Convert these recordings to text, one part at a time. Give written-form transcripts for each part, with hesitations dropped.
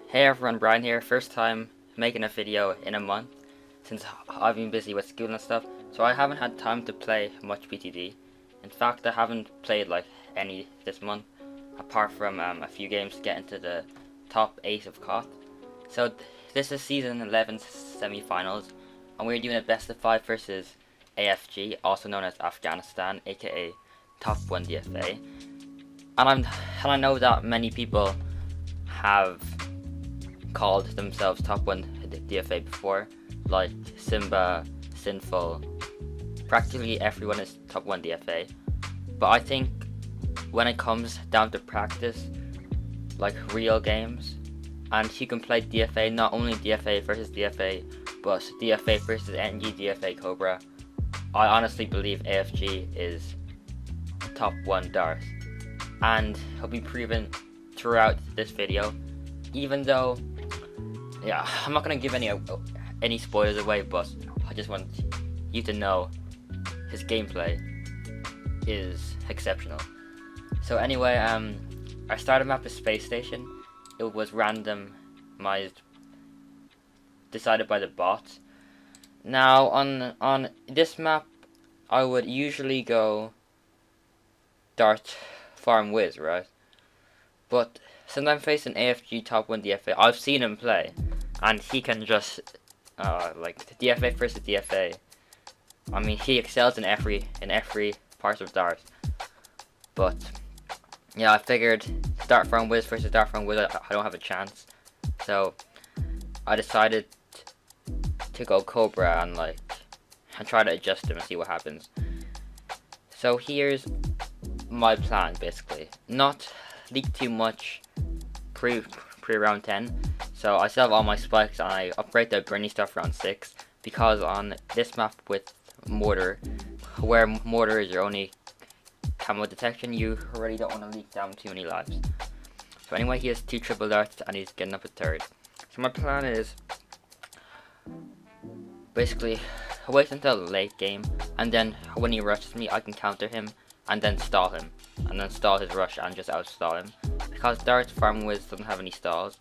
Hey everyone, Brian here. First time making a video in a month since I've been busy with school and stuff, so I haven't had time to play much BTD. In fact, I haven't played like any this month, apart from a few games to get into the top 8 of KOTH. So this is season 11 semi-finals, and we're doing a best of 5 versus AFG, also known as Afghanistan, aka top 1 DFA. And I know that many people have called themselves top 1 DFA before, like Simba, Sinful, practically everyone is top 1 DFA. But I think when it comes down to practice, like real games, and you can play DFA, not only DFA versus DFA, but DFA versus NG, DFA Cobra, I honestly believe AFG is top 1 Dart, and he'll be proven throughout this video. Even though, yeah, I'm not gonna give any spoilers away, but I just want you to know his gameplay is exceptional. So anyway, I started map with Space Station. It was randomized, decided by the bots. Now on this map, I would usually go Dart Farm Wiz, right? But since I'm facing AFG top 1 DFA, I've seen him play, and he can just like DFA versus DFA. I mean, he excels in every part of Dart. But yeah, I figured Dart Farm Wiz versus Dart Farm Wiz, I don't have a chance. So I decided to go Cobra and try to adjust him and see what happens. So here's my plan, basically. Not leak too much pre round 10. So I still have all my spikes, and I upgrade the Brinny stuff round 6, because on this map with Mortar, where Mortar is your only camo detection, you already don't want to leak down too many lives. So anyway, he has 2 triple darts and he's getting up a 3rd. So my plan is basically wait until late game, and then when he rushes me, I can counter him and then stall him, and then stall his rush and just outstall him, because Dart Farm Wiz doesn't have any stalls,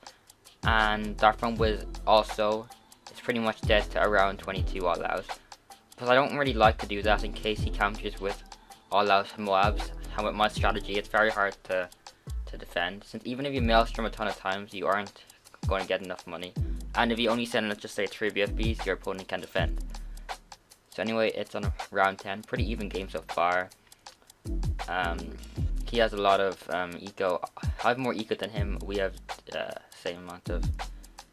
and Dart Farm Wiz also is pretty much dead to around 22 all out. But I don't really like to do that in case he counters with all out MOABs, and with my strategy it's very hard to defend, since even if you maelstrom a ton of times, you aren't going to get enough money, and if you only send, let's just say, 3 BFBs, your opponent can defend. So anyway, it's on round 10, pretty even game so far. He has a lot of eco. I have more eco than him. We have same amount of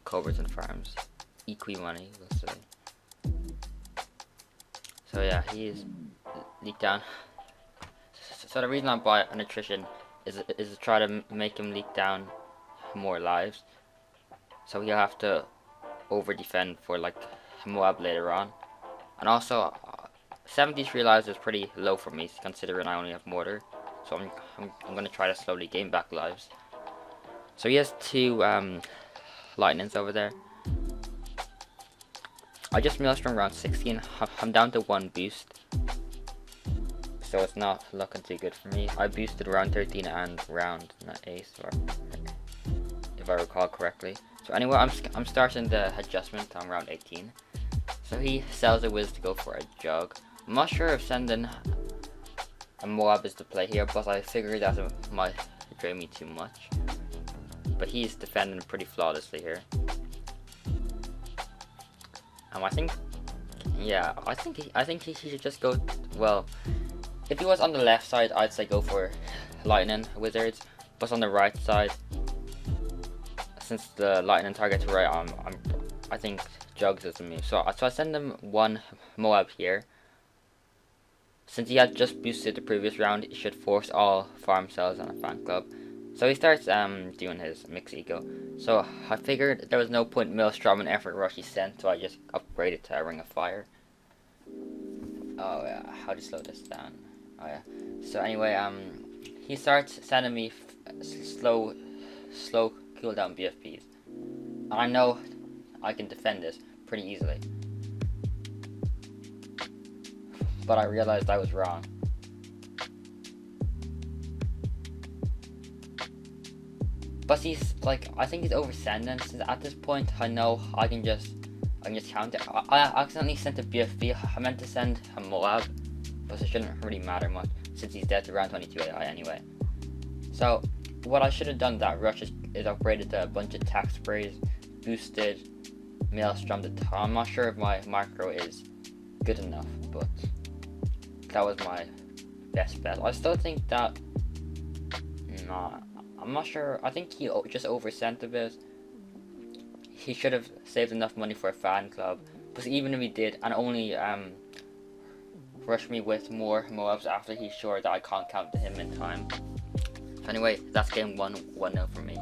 cobras and farms. Equi money, we'll say. So yeah, he is leaked down. So the reason I buy an attrition is to try to make him leak down more lives, so he'll have to over defend for like MOAB later on. And also 73 lives is pretty low for me, considering I only have Mortar. So I'm gonna try to slowly gain back lives. So he has 2 lightnings over there. I just maelstrom around 16. I'm down to 1 boost, so it's not looking too good for me. I boosted round 13 and round 8, or if I recall correctly. So anyway, I'm starting the adjustment on round 18. So he sells a Wiz to go for a jug. I'm not sure if sending a MOAB is the play here, but I figured that it might drain me too much. But he's defending pretty flawlessly here. I think, yeah, I think he should just go. Well, if he was on the left side, I'd say go for lightning wizards. But on the right side, since the lightning target's right, I think jugs is the move. So I send him 1 MOAB here. Since he had just boosted the previous round, it should force all farm cells on a fan club. So he starts doing his mix eco. So I figured there was no point maelstromming every rush he sent, so I just upgraded to a Ring of Fire. Oh yeah, how to slow this down? Oh yeah. So anyway, he starts sending me slow cooldown BFBs, and I know I can defend this pretty easily. But I realized I was wrong. But he's like, I think he's oversending, since at this point I know I can just count it. I accidentally sent a BFB. I meant to send a MOAB, but it shouldn't really matter much since he's dead to round 22 AI anyway. So what I should have done that rush is upgraded to a bunch of attack sprays, boosted Maelstrom to top. I'm not sure if my macro is good enough, but that was my best bet. I still think that, nah, I'm not sure. I think he just oversent a bit. He should have saved enough money for a fan club, but even if he did, and only rushed me with more MOABs after he's sure that I can't count to him in time. So anyway, that's game 1-0 for me,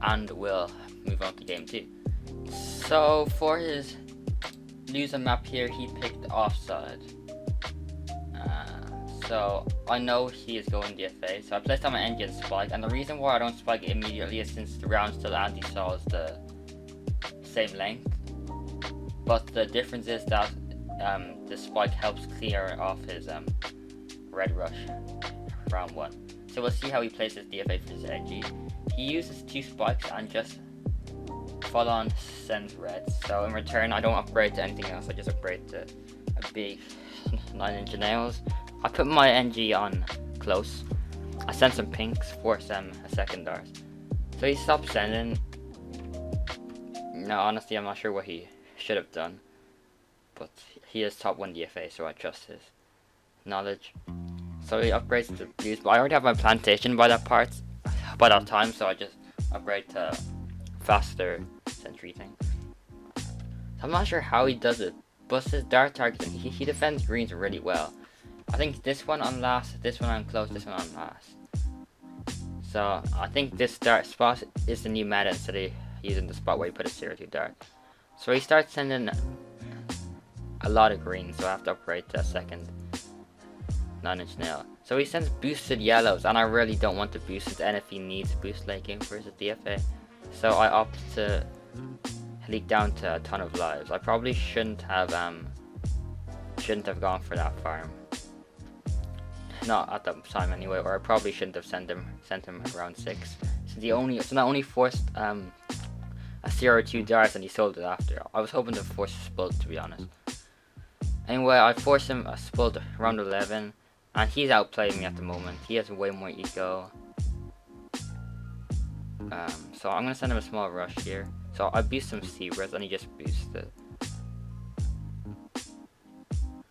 and we'll move on to game 2. So for his loser map here, he picked Offside. So I know he is going DFA, so I placed on my engine spike, and the reason why I don't spike immediately is since the round still anti-saw is the same length, but the difference is that the spike helps clear off his red rush round 1. So we'll see how he plays his DFA for his NG. He uses 2 spikes and just full on sends reds, so in return I don't upgrade to anything else, I just upgrade to a big 9-inch nails. I put my NG on close. I sent some pinks, force them a second dart. So he stopped sending. No, honestly, I'm not sure what he should have done, but he is top 1 DFA, so I trust his knowledge. So he upgrades to blues, but I already have my plantation by that time, so I just upgrade to faster sentry thing. So I'm not sure how he does it, but his dart targeting, he defends greens really well. I think this one on last, this one on close, this one on last. So I think this dart spot is the new meta instead of using the spot where you put a 0-2 dart. So he starts sending a lot of green, so I have to upgrade to a second 9-inch nail. So he sends boosted yellows, and I really don't want to boost it, and if he needs boost late game for his DFA. So I opt to leak down to a ton of lives. I probably shouldn't have gone for that farm. Not at that time anyway, or I probably shouldn't have sent him around 6. So not only forced a 0-2 dart and he sold it after. I was hoping to force a spult, to be honest. Anyway, I forced him a spult around 11, and he's outplaying me at the moment. He has way more eco. So I'm gonna send him a small rush here. So I boost some C-res and he just boosts it.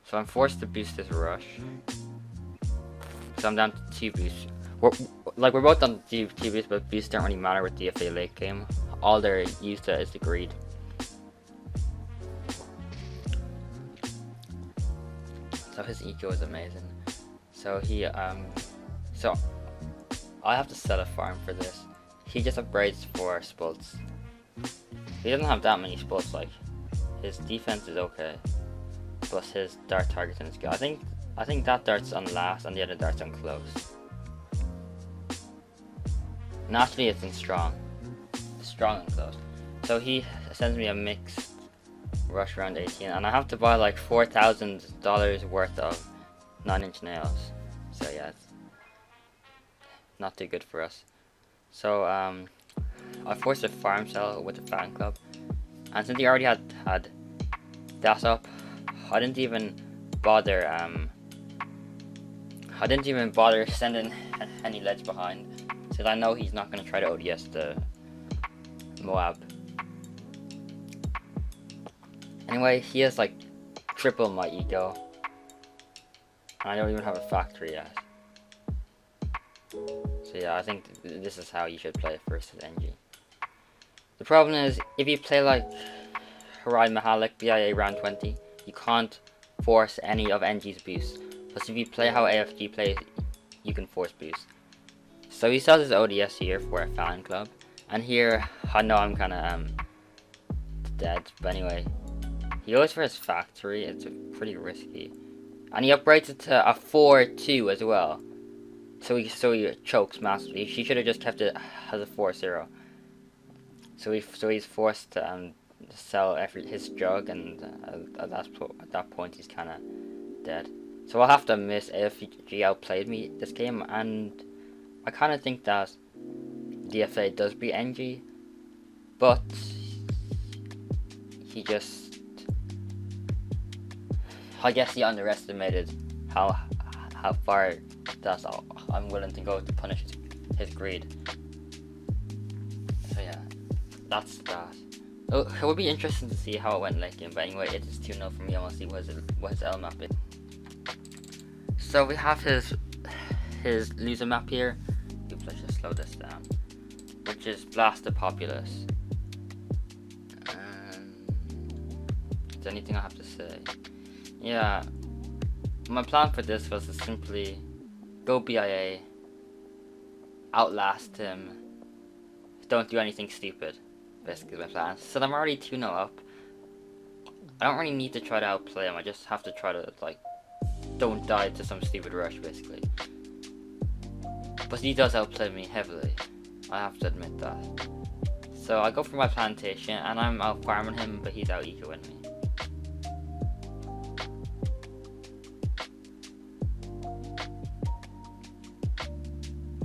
So I'm forced to boost this rush. So I'm down to 2 boosts. We're both on 2 boosts, but boosts don't really matter with DFA late game. All they're used to is the greed. So his eco is amazing. So he so I have to set a farm for this. He just upgrades for spults. He doesn't have that many spults, like his defense is okay, but his dart targeting is good. I think that dart's on last and the other dart's on close. Naturally it's in strong and close. So he sends me a mixed rush round 18, and I have to buy like $4,000 worth of 9-inch nails. So yeah, it's not too good for us. So I forced a farm sell with the fan club, and since he already had that up, I didn't even bother sending any ledge behind, since I know he's not going to try to ODS the MOAB. Anyway, he has like triple my eco, and I don't even have a factory yet. So yeah, I think this is how you should play versus NG. The problem is, if you play like Harai Mahalik BIA round 20, you can't force any of NG's boosts. Plus if you play how AFG plays, you can force boost. So he sells his ODS here for a fan club, and here I know I'm kinda dead, but anyway, he goes for his factory. It's pretty risky, and he upgrades it to a 4-2 as well. So he chokes massively. He should have just kept it as a 4-0. So he's forced to sell his jug, and at that point he's kind of dead. So I'll have to miss. AFG outplayed me this game, and I kind of think that DFA does beat NG, but he just, I guess he underestimated how far that's all I'm willing to go to punish his greed. So yeah, that's that. It would be interesting to see how it went late game, but anyway, it is 2-0 for me. I want to see what his L map is. So we have his loser map here. Oops, I should slow this down. Which is Blast the Populace. Is there anything I have to say? Yeah, my plan for this was to simply go BIA, outlast him, don't do anything stupid. Basically my plan. So I'm already 2-0 up. I don't really need to try to outplay him. I just have to try to, like, don't die to some stupid rush, basically. But he does outplay me heavily. I have to admit that. So I go for my plantation, and I'm out farming him, but he's out ecoing me.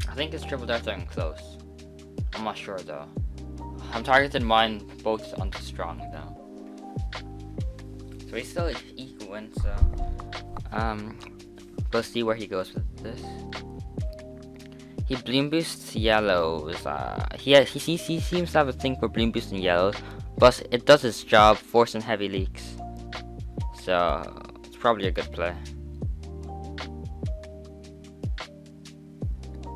I think his triple darts are in close. I'm not sure though. I'm targeting mine both onto strong though. So he's still ecoing, so we'll see where he goes with this. He bloom boosts yellows. He seems to have a thing for bloom boosting yellows, but it does its job, forcing heavy leaks. So it's probably a good play.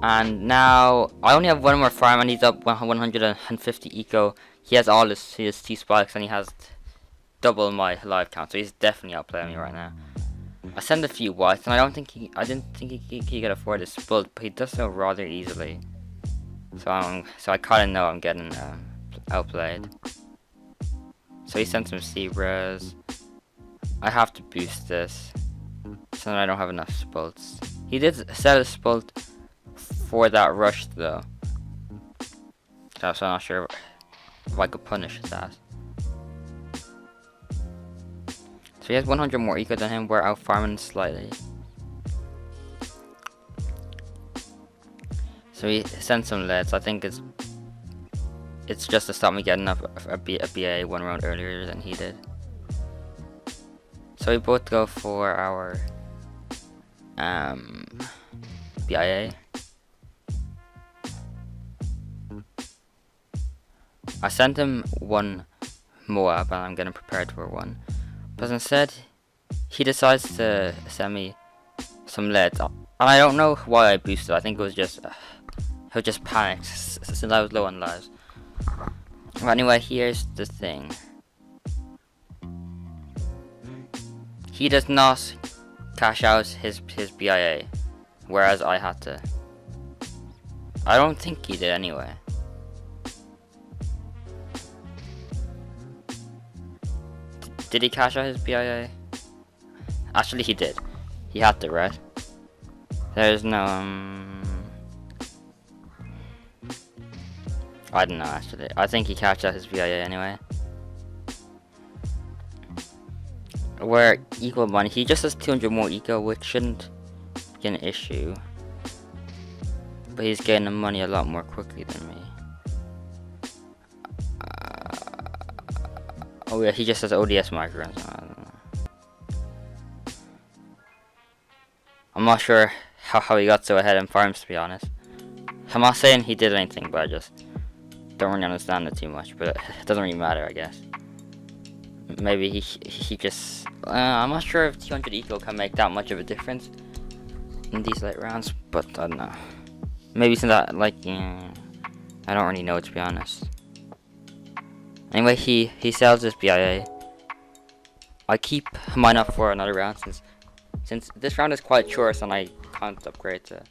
And now I only have one more farm, and he's up 150 eco. He has all his T spikes, and he has double my life count, so he's definitely outplaying me right now. I send a few whites, and I didn't think he could afford this split, but he does so rather easily. So I kind of know I'm getting outplayed. So he sent some zebras. I have to boost this, so I don't have enough spults. He did set a spult for that rush though, so I'm not sure if I could punish that. So he has 100 more eco than him. We're out farming slightly. So he sent some leads. I think it's just to stop me getting up a BA 1 round earlier than he did. So we both go for our BIA. I sent him one MOAB, and I'm getting prepared for one. But instead, he decides to send me some leads. And I don't know why I boosted. I think it was just he was just panicked since I was low on lives. But anyway, here's the thing. He does not cash out his BIA, whereas I had to. I don't think he did anyway. Did he cash out his BIA? Actually, he did. He had to, right? There's no I don't know actually. I think he cashed out his BIA anyway. We're equal money. He just has 200 more eco, which shouldn't be an issue. But he's getting the money a lot more quickly than me. Oh yeah, he just has ODS marker. So I don't know. I'm not sure how he got so ahead in farms, to be honest. I'm not saying he did anything, but I just don't really understand it too much. But it doesn't really matter, I guess. Maybe he just... I'm not sure if 200 eco can make that much of a difference in these late rounds, but I don't know. Maybe since I, like, I don't really know, to be honest. Anyway, he sells his BIA. I keep mine up for another round since this round is quite short, and I can't upgrade to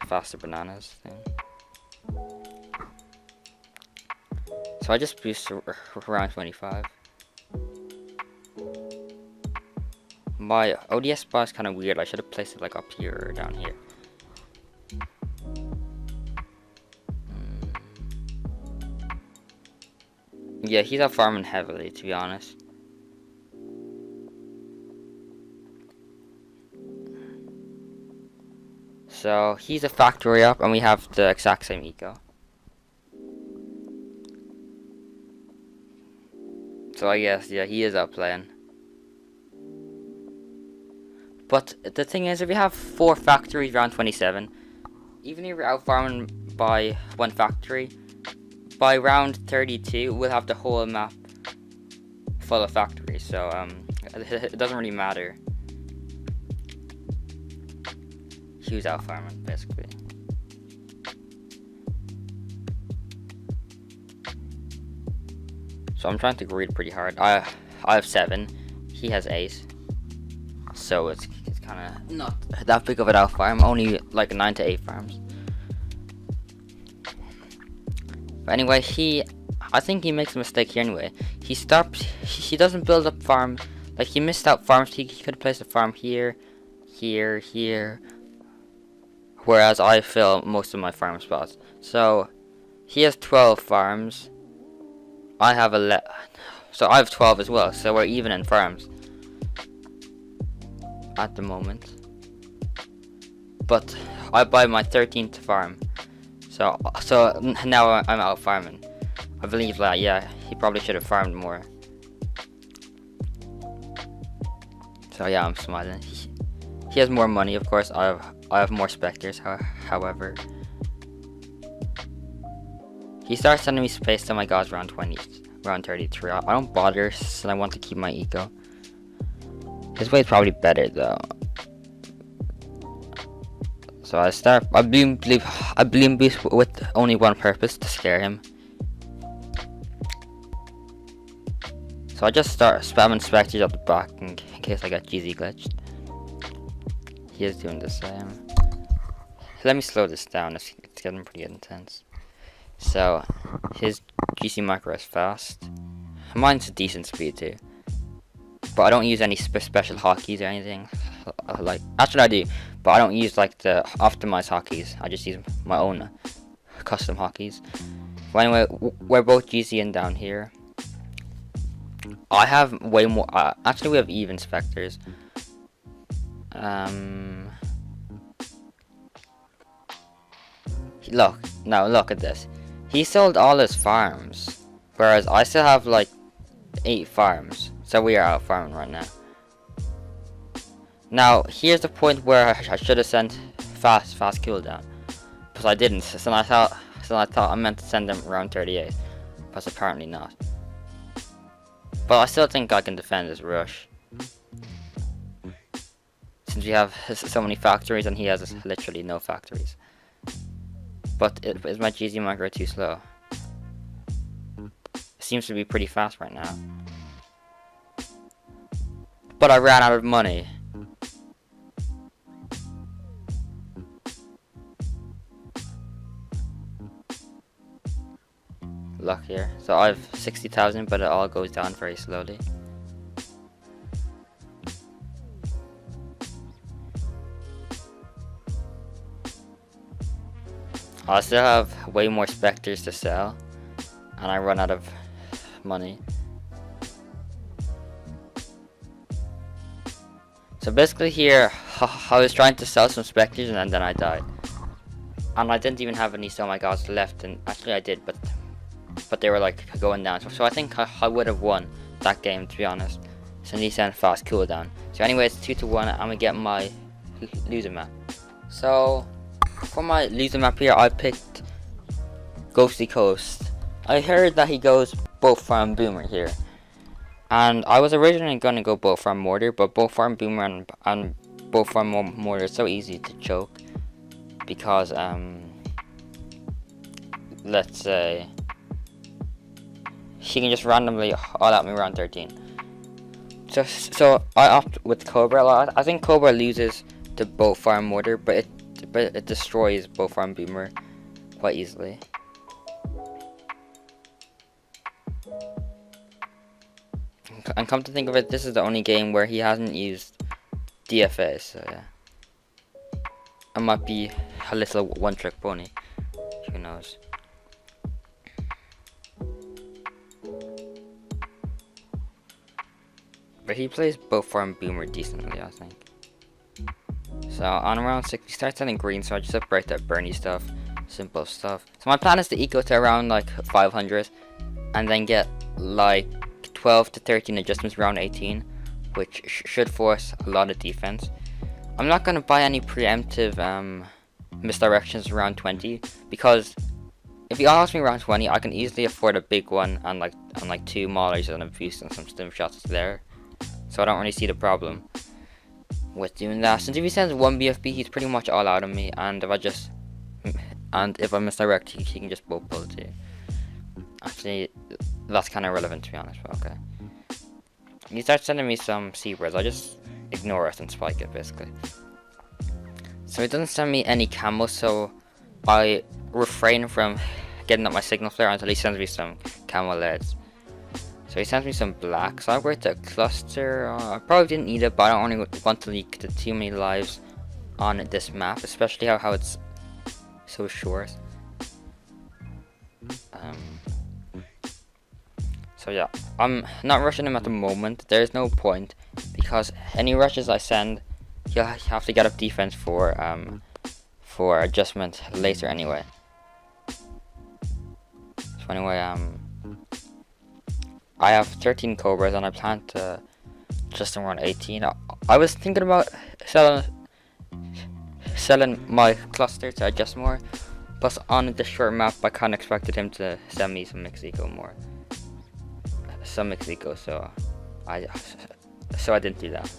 faster bananas thing. So I just boost around 25. My ODS spot is kind of weird. I should have placed it like up here or down here. Yeah, he's out farming heavily, to be honest. So So he's a factory up, and we have the exact same eco. So I guess, yeah, he is outplaying. But the thing is, if you have 4 factories round 27, even if you're out farming by 1 factory, by round 32, we'll have the whole map full of factories. So it doesn't really matter. He was out farming, basically. So I'm trying to greed pretty hard. I have 7. He has 8. So it's kind of not that big of an out farm. Only like 9 to 8 farms. But anyway, I think he makes a mistake here anyway. He doesn't build up farm. Like, he missed out farms. He could have placed a farm here, here, here. Whereas I fill most of my farm spots. So he has 12 farms. I have 11. So I have 12 as well. So we're even in farms at the moment. But I buy my 13th farm. So now I'm out farming. I believe that, yeah, he probably should have farmed more. So yeah, I'm smiling. He has more money, of course. I have more specters, however. He starts sending me space to my gods round 33. I don't bother, since I want to keep my eco. His way is probably better though. So I bloom boost with only one purpose, to scare him. So I just start spamming specters at the back in case I get GZ glitched. He is doing the same. Let me slow this down, it's getting pretty intense. So his GC micro is fast. Mine's a decent speed too. But I don't use any special hotkeys or anything. Like, actually I do, but I don't use like the optimized hotkeys. I just use my own custom hotkeys. But anyway, we're both GC and down here. I have way more. Actually, we have even specters. Look at this. He sold all his farms, whereas I still have like 8 farms. So we are out farming right now. Now here's the point where I should have sent fast cooldown, but I didn't. So I thought I meant to send them around 38, but apparently not. But I still think I can defend this rush, since we have so many factories and he has literally no factories. But is my GZ micro too slow? It seems to be pretty fast right now. But I ran out of money. Luck here. So I have 60,000, but it all goes down very slowly. I still have way more specters to sell, and I run out of money. So basically here, I was trying to sell some specters and then I died. And I didn't even have any so my gods left, and actually I did, but they were like going down. So I think I would have won that game, to be honest, since he sent fast cooldown. So anyway, it's 2-1, I'm gonna get my loser map. So for my loser map here, I picked Ghosty Coast. I heard that he goes both farm boomer here, and I was originally gonna go both farm mortar, but both farm boomer and both farm mortar is so easy to choke because let's say he can just randomly all out me around 13. So I opt with Cobra a lot. I think Cobra loses to both farm mortar, but it destroys both farm boomer quite easily. And come to think of it, this is the only game where he hasn't used DFA, so yeah. I might be a little one-trick pony. Who knows? But he plays both farm boomer decently, I think. So on round 6 he starts sending green, so I just upgrade that Bernie stuff, simple stuff. So my plan is to eco to around like 500 and then get like 12 to 13 adjustments around 18, which should force a lot of defense. I'm not gonna buy any preemptive misdirections around 20, because if he allows me around 20, I can easily afford a big one and like 2 maulers and a boost and some stim shots there. So I don't really see the problem with doing that. Since if he sends 1 BFB, he's pretty much all out of me, and if I misdirect, he can just both pull too. Actually, that's kind of relevant to be honest, but okay. He starts sending me some seabirds. I just ignore it and spike it basically. So he doesn't send me any camo, so I refrain from getting up my signal flare until he sends me some camo LEDs. So he sends me some black, so I upgrade to a cluster. I probably didn't need it, but I don't really want to leak to too many lives on this map, especially how it's so short. So yeah, I'm not rushing him at the moment. There's no point, because any rushes I send, he'll have to get up defense for adjustment later anyway. So anyway, I have 13 Cobras and I plan to just around 18. I was thinking about selling my cluster to adjust more, but on the short map I kind of expected him to send me some mixed eco more. Some mixed eco, so I didn't do that.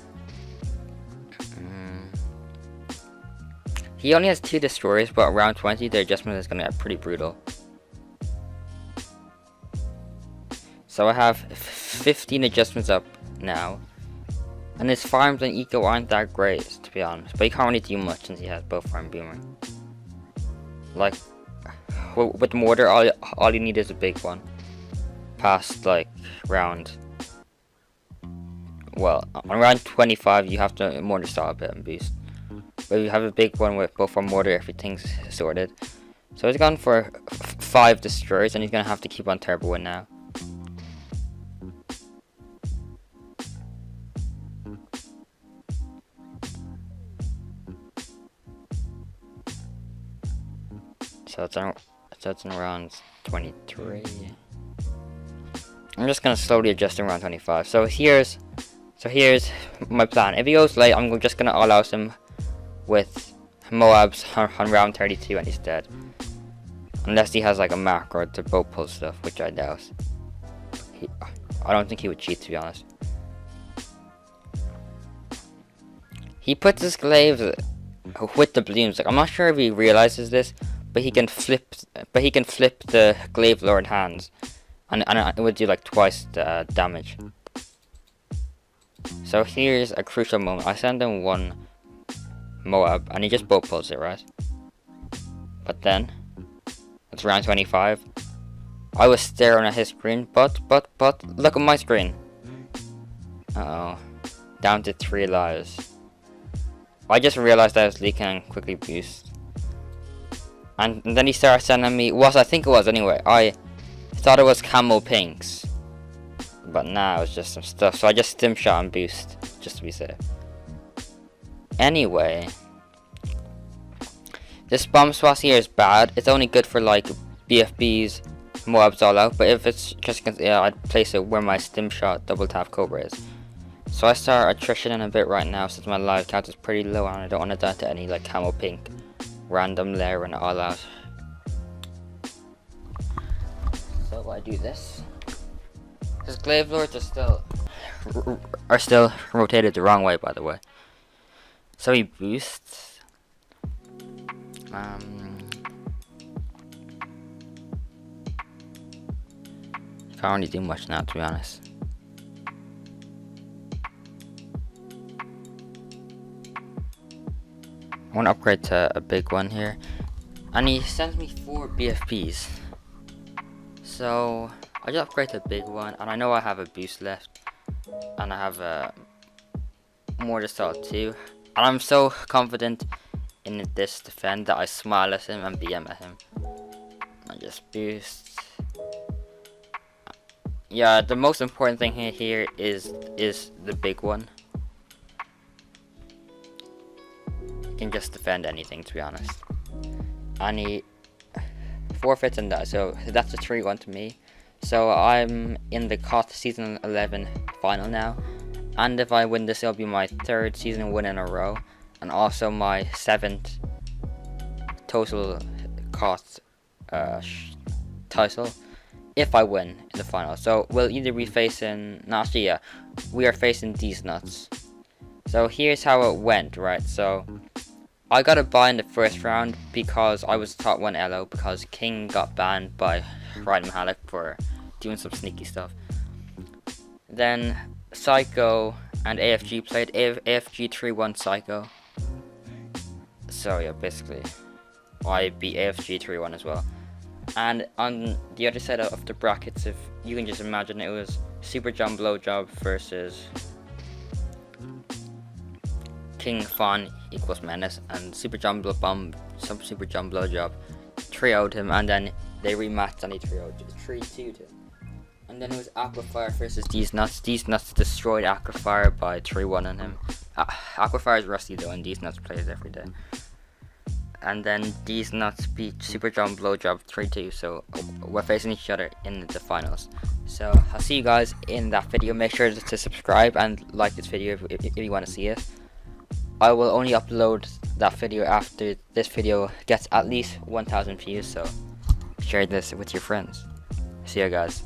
He only has 2 destroyers, but around 20 the adjustment is gonna get pretty brutal. So I have 15 adjustments up now, and his farms and eco aren't that great to be honest, but he can't really do much since he has both farm boomer. Like with mortar, all you need is a big one. Past like round, well, on round 25 you have to mortar start a bit and boost. But you have a big one with both our mortar, everything's sorted. So he's gone for 5 destroyers, and he's gonna have to keep on turboing now. So it's in round 23. I'm just gonna slowly adjust in round 25. So here's my plan. If he goes late, I'm just gonna all out him with MOABs on round 32 and he's dead. Unless he has like a macro to both pull stuff, which I doubt. I don't think he would cheat to be honest. He puts his glaives with the Bloons. Like, I'm not sure if he realizes this, but he can flip the glaive lord hands, and it would do like twice the damage. So here's a crucial moment. I send him 1 MOAB and he just both pulls it, right? But then it's round 25. I was staring at his screen, but look at my screen. Uh-oh. Down to 3 lives. I just realized I was leaking and quickly boost. And then he started sending me what I think it was anyway. I thought it was camo pinks, but nah, it was just some stuff. So I just stim shot and boost just to be safe. Anyway, this bomb swat here is bad. It's only good for like BFBs, MOABs all out. But if it's just I'd place it where my stim shot double tap cobra is. So I start attrition in a bit right now since my live count is pretty low and I don't want to die to any like camo pink random layer and all out. So I do this. His glaive lords are still rotated the wrong way, by the way. So he boosts. Can't really do much now, to be honest. I want to upgrade to a big one here, and he sends me 4 BFPs. So I just upgrade to a big one, and I know I have a boost left, and I have a mortar assault too. And I'm so confident in this defend that I smile at him and BM at him. I just boost. Yeah, the most important thing here is the big one. can just defend anything, to be honest. And he forfeits and that, so that's a 3-1 to me. So I'm in the KOTH season 11 final now, and if I win this, it'll be my 3rd season win in a row, and also my 7th total KOTH title if I win in the final. So we'll either be facing, no, actually, yeah, we are facing these nuts. So here's how it went, right? So I got a buy in the first round because I was top 1 elo because King got banned by Ryan Mahalik for doing some sneaky stuff. Then Psycho and AFG played. AFG 3-1 Psycho. So yeah, basically I beat AFG 3-1 as well. And on the other side of the brackets, if you can just imagine, it was Super John Blowjob versus King Fawn equals Menace, and Super John Blowjob 3-0'd him, and then they rematched and he 3-2'd him. And then it was Aquafire versus These Nuts. These Nuts destroyed Aquafire by 3-1 on him. Aquafire is rusty though, and These Nuts plays every day. And then These Nuts beat Super John Blowjob 3-2, so we're facing each other in the finals. So I'll see you guys in that video. Make sure to subscribe and like this video if you want to see it. I will only upload that video after this video gets at least 1,000 views, so share this with your friends. See you guys.